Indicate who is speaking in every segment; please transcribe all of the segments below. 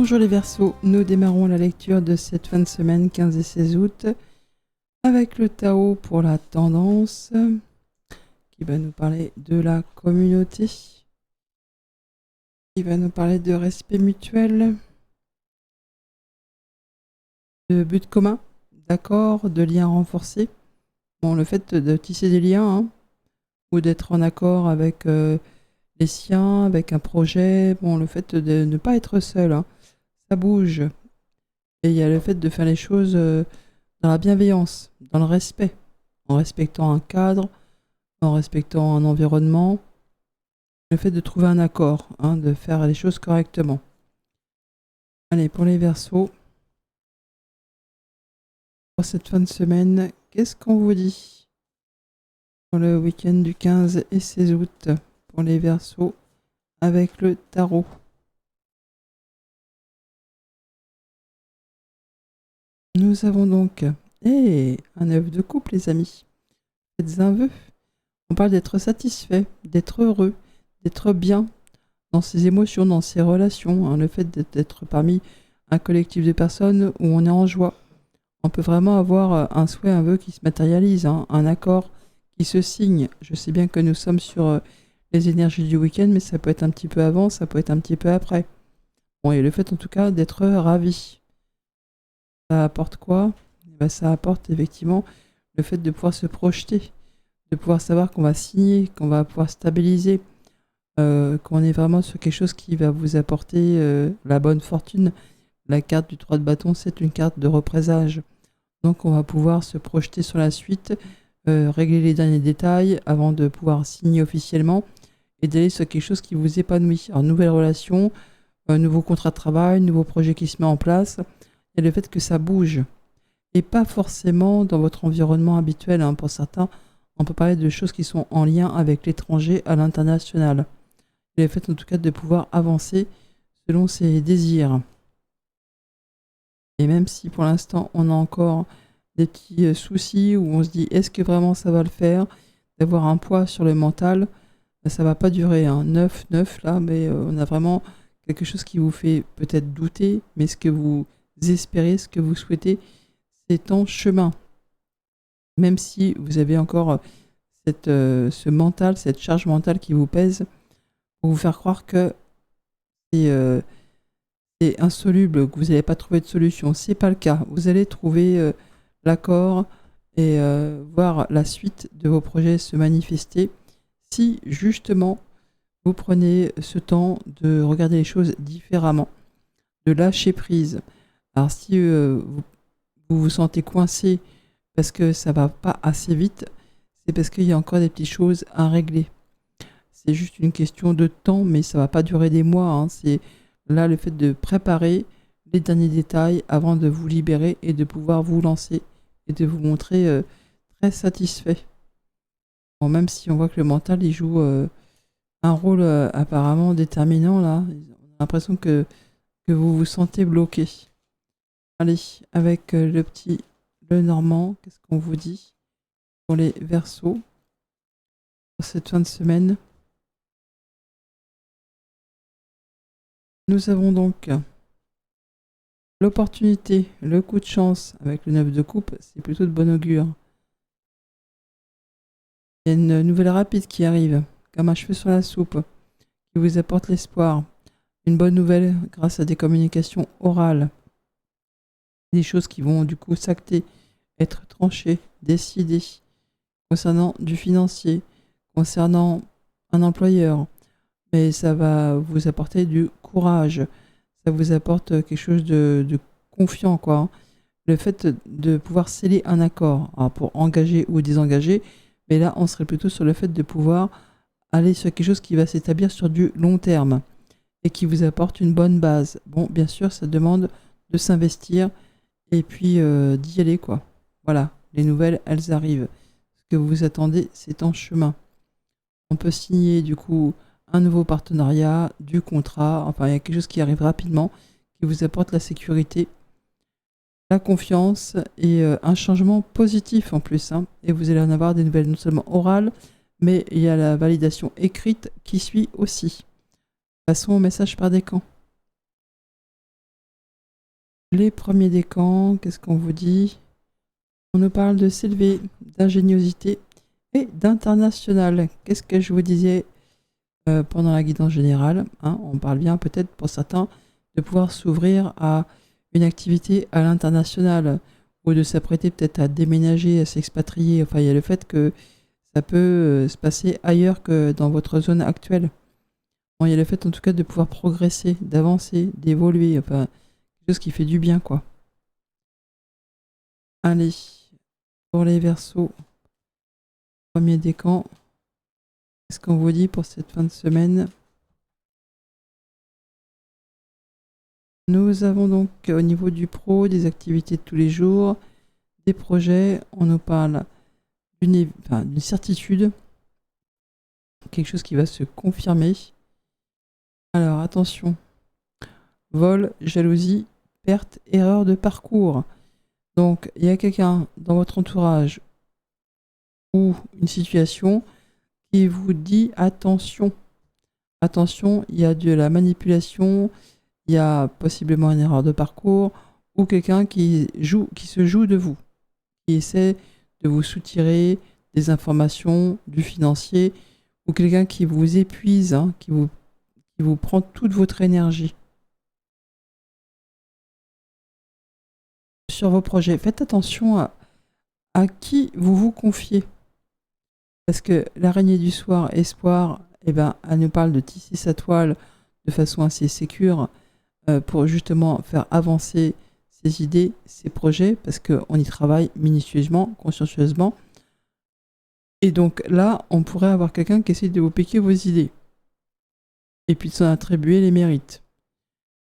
Speaker 1: Bonjour les Verseaux, nous démarrons la lecture de cette fin de semaine 15 et 16 août avec le Tao pour la tendance qui va nous parler de la communauté, qui va nous parler de respect mutuel, de but commun, d'accord, de liens renforcés. Bon, le fait de tisser des liens ou d'être en accord avec les siens, avec un projet, bon, le fait de ne pas être seul, ça bouge. Et il y a le fait de faire les choses dans la bienveillance, dans le respect, en respectant un cadre, en respectant un environnement, le fait de trouver un accord, de faire les choses correctement. Allez, pour les Verseaux, pour cette fin de semaine, qu'est-ce qu'on vous dit pour le week-end du 15 et 16 août pour les Verseaux avec le tarot? Nous avons donc un œuf de couple, les amis. Faites un vœu. On parle d'être satisfait, d'être heureux, d'être bien dans ses émotions, dans ses relations. Le fait d'être parmi un collectif de personnes où on est en joie. On peut vraiment avoir un souhait, un vœu qui se matérialise, un accord qui se signe. Je sais bien que nous sommes sur les énergies du week-end, mais ça peut être un petit peu avant, ça peut être un petit peu après. Bon, et le fait en tout cas d'être ravi. Ça apporte quoi? Ça apporte effectivement le fait de pouvoir se projeter, de pouvoir savoir qu'on va signer, qu'on va pouvoir stabiliser, qu'on est vraiment sur quelque chose qui va vous apporter la bonne fortune. La carte du 3 de bâton, c'est une carte de représage. Donc on va pouvoir se projeter sur la suite, régler les derniers détails avant de pouvoir signer officiellement et d'aller sur quelque chose qui vous épanouit. Alors nouvelle relation, nouveau contrat de travail, nouveau projet qui se met en place. Et le fait que ça bouge. Et pas forcément dans votre environnement habituel. Pour certains, on peut parler de choses qui sont en lien avec l'étranger à l'international. Et le fait en tout cas de pouvoir avancer selon ses désirs. Et même si pour l'instant on a encore des petits soucis où on se dit est-ce que vraiment ça va le faire, d'avoir un poids sur le mental, ça va pas durer. 9 là, mais on a vraiment quelque chose qui vous fait peut-être douter, mais ce que vous espérez, ce que vous souhaitez, c'est en chemin. Même si vous avez encore ce mental, cette charge mentale qui vous pèse, pour vous faire croire que c'est insoluble, que vous n'allez pas trouver de solution. C'est pas le cas. Vous allez trouver l'accord et voir la suite de vos projets se manifester si justement vous prenez ce temps de regarder les choses différemment, de lâcher prise. Alors si vous vous sentez coincé parce que ça va pas assez vite, c'est parce qu'il y a encore des petites choses à régler. C'est juste une question de temps, mais ça va pas durer des mois. C'est là le fait de préparer les derniers détails avant de vous libérer et de pouvoir vous lancer et de vous montrer très satisfait. Bon, même si on voit que le mental il joue un rôle apparemment déterminant là, on a l'impression que vous vous sentez bloqué. Allez, avec le normand, qu'est-ce qu'on vous dit pour les Verseaux pour cette fin de semaine? Nous avons donc l'opportunité, le coup de chance avec le 9 de coupe, c'est plutôt de bon augure. Il y a une nouvelle rapide qui arrive, comme un cheveu sur la soupe, qui vous apporte l'espoir. Une bonne nouvelle grâce à des communications orales. Des choses qui vont du coup s'acter, être tranchées, décidées, concernant du financier, concernant un employeur. Mais ça va vous apporter du courage, ça vous apporte quelque chose de confiant, quoi. Le fait de pouvoir sceller un accord, alors pour engager ou désengager, mais là on serait plutôt sur le fait de pouvoir aller sur quelque chose qui va s'établir sur du long terme et qui vous apporte une bonne base. Bon, bien sûr, ça demande de s'investir et puis d'y aller, quoi. Voilà, les nouvelles, elles arrivent. Ce que vous attendez, c'est en chemin. On peut signer, du coup, un nouveau partenariat, du contrat, enfin, il y a quelque chose qui arrive rapidement, qui vous apporte la sécurité, la confiance et un changement positif en plus. Et vous allez en avoir des nouvelles non seulement orales, mais il y a la validation écrite qui suit aussi. Passons au message par décan. Les premiers décans, qu'est-ce qu'on vous dit? On nous parle de s'élever, d'ingéniosité et d'international. Qu'est-ce que je vous disais pendant la guidance générale, hein? On parle bien peut-être pour certains de pouvoir s'ouvrir à une activité à l'international ou de s'apprêter peut-être à déménager, à s'expatrier. Enfin, il y a le fait que ça peut se passer ailleurs que dans votre zone actuelle. Bon, il y a le fait en tout cas de pouvoir progresser, d'avancer, d'évoluer. Enfin, quelque chose qui fait du bien, quoi. Allez, pour les Verseaux, premier décan. Qu'est-ce qu'on vous dit pour cette fin de semaine? Nous avons donc au niveau du pro, des activités de tous les jours, des projets. On nous parle d'une certitude, quelque chose qui va se confirmer. Alors attention, vol, jalousie, perte, erreur de parcours. Donc il y a quelqu'un dans votre entourage ou une situation qui vous dit attention. Attention, il y a de la manipulation, il y a possiblement une erreur de parcours ou quelqu'un qui se joue de vous, qui essaie de vous soutirer des informations, du financier, ou quelqu'un qui vous épuise, hein, qui vous prend toute votre énergie. Sur vos projets, faites attention à qui vous vous confiez. Parce que l'araignée du soir, espoir, eh ben, elle nous parle de tisser sa toile de façon assez sécure pour justement faire avancer ses idées, ses projets, parce qu'on y travaille minutieusement, consciencieusement. Et donc là, on pourrait avoir quelqu'un qui essaie de vous piquer vos idées et puis de s'en attribuer les mérites.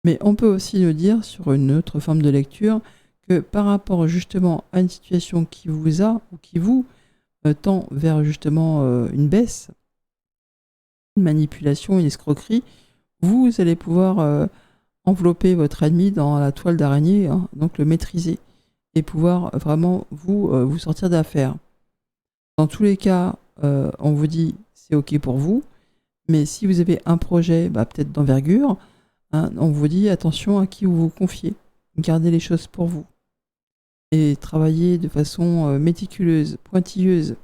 Speaker 1: Mais on peut aussi nous dire, sur une autre forme de lecture, que par rapport justement à une situation qui vous a ou qui vous tend vers justement une baisse, une manipulation, une escroquerie, vous allez pouvoir envelopper votre ennemi dans la toile d'araignée, hein, donc le maîtriser et pouvoir vraiment vous sortir d'affaire. Dans tous les cas, on vous dit c'est ok pour vous, mais si vous avez un projet peut-être d'envergure, hein, on vous dit attention à qui vous vous confiez, gardez les choses pour vous et travaillez de façon méticuleuse, pointilleuse.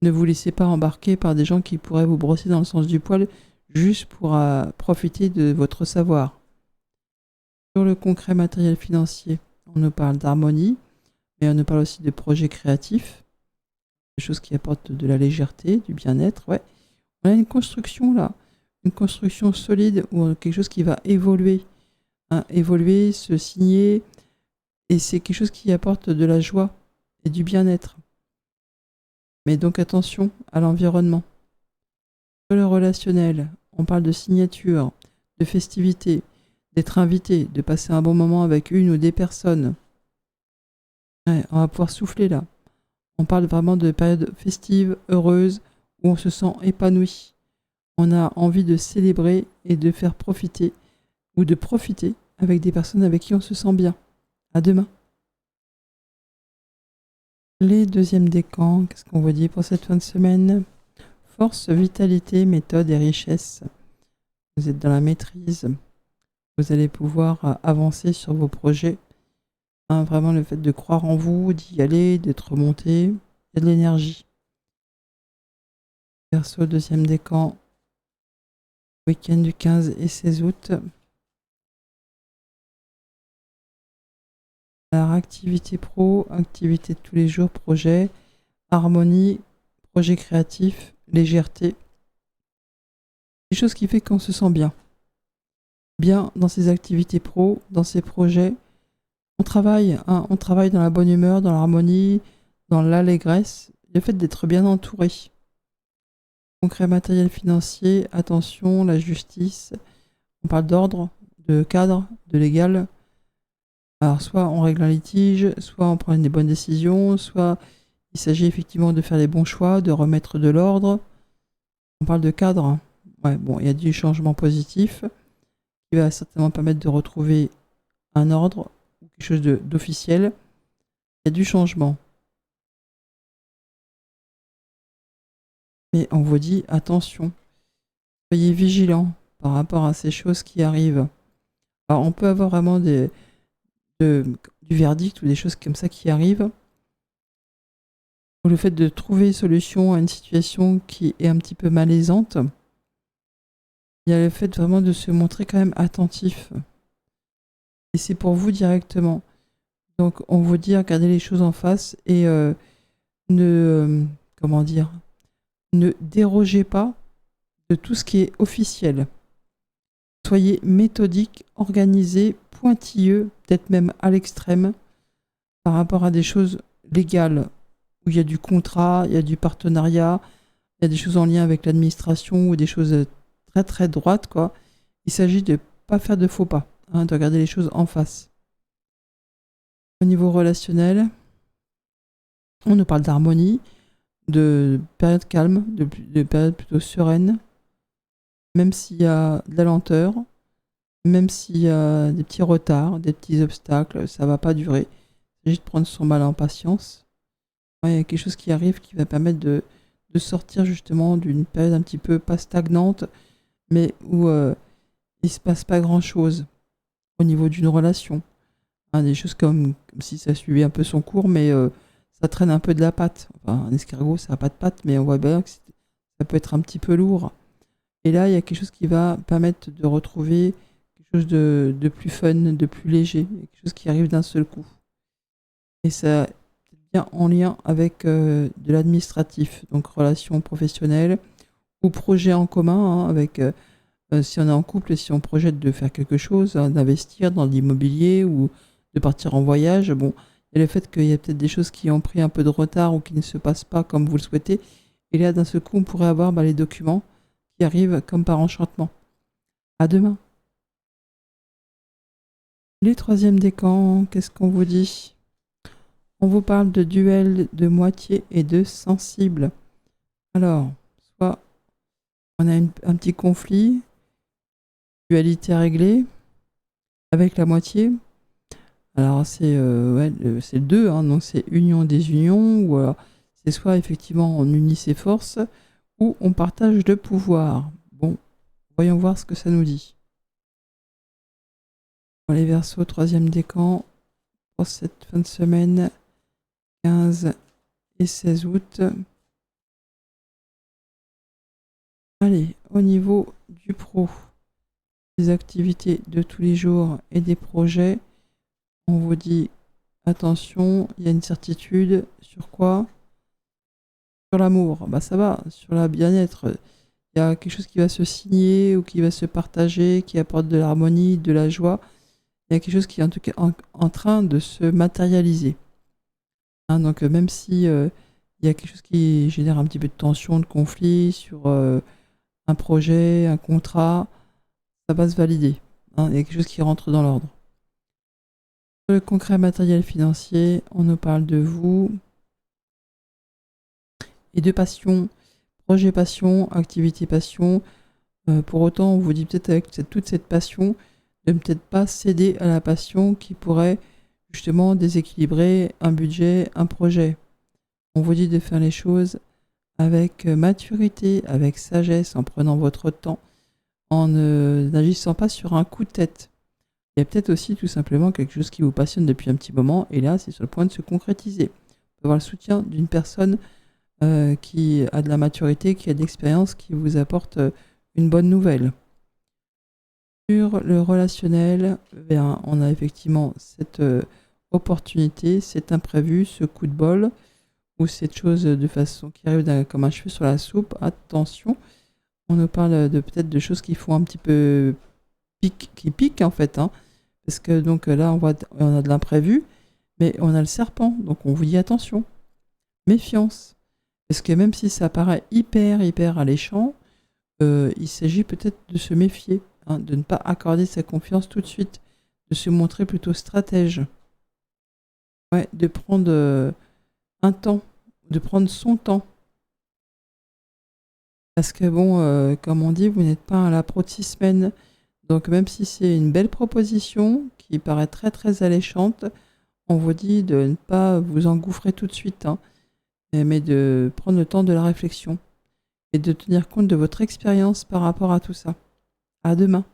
Speaker 1: Ne vous laissez pas embarquer par des gens qui pourraient vous brosser dans le sens du poil juste pour profiter de votre savoir. Sur le concret matériel financier, on nous parle d'harmonie, mais on nous parle aussi de projets créatifs, des choses qui apportent de la légèreté, du bien-être. Ouais. On a une construction là, une construction solide ou quelque chose qui va évoluer, hein, évoluer, se signer, et c'est quelque chose qui apporte de la joie et du bien-être. Mais donc attention à l'environnement. Sur le relationnel, on parle de signature, de festivité, d'être invité, de passer un bon moment avec une ou des personnes. Ouais, on va pouvoir souffler là. On parle vraiment de période festive, heureuse, où on se sent épanoui. On a envie de célébrer et de faire profiter, ou de profiter avec des personnes avec qui on se sent bien. À demain. Les deuxièmes décans, qu'est-ce qu'on vous dit pour cette fin de semaine? Force, vitalité, méthode et richesse. Vous êtes dans la maîtrise. Vous allez pouvoir avancer sur vos projets. Hein, vraiment le fait de croire en vous, d'y aller, d'être remonté. Il y a de l'énergie. Verseau, deuxième décan. Week-end du 15 et 16 août. Alors, activité pro, activité de tous les jours, projet, harmonie, projet créatif, légèreté. Des choses qui fait qu'on se sent bien. Bien dans ses activités pro, dans ses projets. On travaille dans la bonne humeur, dans l'harmonie, dans l'allégresse. Le fait d'être bien entouré. Concret matériel financier, attention, la justice. On parle d'ordre, de cadre, de légal. Alors soit on règle un litige, soit on prend des bonnes décisions, soit il s'agit effectivement de faire les bons choix, de remettre de l'ordre. On parle de cadre. Ouais, bon, il y a du changement positif qui va certainement permettre de retrouver un ordre ou quelque chose d'officiel. Il y a du changement. Mais on vous dit attention, soyez vigilants par rapport à ces choses qui arrivent. Alors on peut avoir vraiment de du verdict ou des choses comme ça qui arrivent. Ou le fait de trouver solution à une situation qui est un petit peu malaisante. Il y a le fait vraiment de se montrer quand même attentif. Et c'est pour vous directement. Donc on vous dit regardez les choses en face et comment dire, ne dérogez pas de tout ce qui est officiel. Soyez méthodique, organisé, pointilleux, peut-être même à l'extrême, par rapport à des choses légales, où il y a du contrat, il y a du partenariat, il y a des choses en lien avec l'administration ou des choses très très droites, quoi. Il s'agit de ne pas faire de faux pas, de regarder les choses en face. Au niveau relationnel, on nous parle d'harmonie, de période calme, de période plutôt sereine, même s'il y a de la lenteur, même s'il y a des petits retards, des petits obstacles, ça va pas durer. Il s'agit de prendre son mal en patience. Ouais, il y a quelque chose qui arrive qui va permettre de sortir justement d'une période un petit peu pas stagnante, mais où il se passe pas grand-chose au niveau d'une relation. Des choses comme si ça suivait un peu son cours, mais ça traîne un peu de la pâte. Enfin, un escargot, ça n'a pas de pâte, mais on voit bien que ça peut être un petit peu lourd. Et là, il y a quelque chose qui va permettre de retrouver quelque chose de plus fun, de plus léger, quelque chose qui arrive d'un seul coup. Et ça est bien en lien avec de l'administratif, donc relations professionnelles ou projets en commun, avec si on est en couple et si on projette de faire quelque chose, d'investir dans l'immobilier ou de partir en voyage. Bon, il y a le fait qu'il y a peut-être des choses qui ont pris un peu de retard ou qui ne se passent pas comme vous le souhaitez. Et là, d'un seul coup, on pourrait avoir les documents qui arrivent comme par enchantement. À demain. Les troisièmes décans, qu'est-ce qu'on vous dit? On vous parle de duel de moitié et de sensible. Alors, soit on a un petit conflit, dualité réglée, avec la moitié. Alors c'est c'est le 2, donc c'est union des unions, ou alors c'est soit effectivement on unit ses forces, ou on partage le pouvoir. Bon, voyons voir ce que ça nous dit. Pour les Verseaux, troisième décan, pour cette fin de semaine, 15 et 16 août. Allez, au niveau du pro, des activités de tous les jours et des projets, on vous dit attention, il y a une certitude sur quoi? Sur l'amour, bah ça va, sur la bien-être, il y a quelque chose qui va se signer ou qui va se partager, qui apporte de l'harmonie, de la joie. Il y a quelque chose qui est en tout cas en train de se matérialiser. Donc même si il y a quelque chose qui génère un petit peu de tension, de conflit sur un projet, un contrat, ça va se valider. Il y a quelque chose qui rentre dans l'ordre. Sur le concret matériel financier, on nous parle de vous et de passion, projet passion, activité passion. Pour autant, on vous dit peut-être avec toute cette passion, de ne peut-être pas céder à la passion qui pourrait justement déséquilibrer un budget, un projet. On vous dit de faire les choses avec maturité, avec sagesse, en prenant votre temps, en n'agissant pas sur un coup de tête. Il y a peut-être aussi tout simplement quelque chose qui vous passionne depuis un petit moment, et là, c'est sur le point de se concrétiser. Vous pouvez avoir le soutien d'une personne qui a de la maturité, qui a de l'expérience, qui vous apporte une bonne nouvelle. Sur le relationnel, on a effectivement cette opportunité, cet imprévu, ce coup de bol, ou cette chose de façon qui arrive comme un cheveu sur la soupe. Attention, on nous parle de peut-être de choses qui font un petit peu qui piquent en fait, parce que donc là on a de l'imprévu, mais on a le serpent, donc on vous dit attention, méfiance, parce que même si ça paraît hyper alléchant, il s'agit peut-être de se méfier, de ne pas accorder sa confiance tout de suite, de se montrer plutôt stratège, de prendre un temps, de prendre son temps. Parce que bon, comme on dit, vous n'êtes pas à la pro de 6 semaines. Donc même si c'est une belle proposition qui paraît très alléchante, on vous dit de ne pas vous engouffrer tout de suite, mais de prendre le temps de la réflexion et de tenir compte de votre expérience par rapport à tout ça. À demain.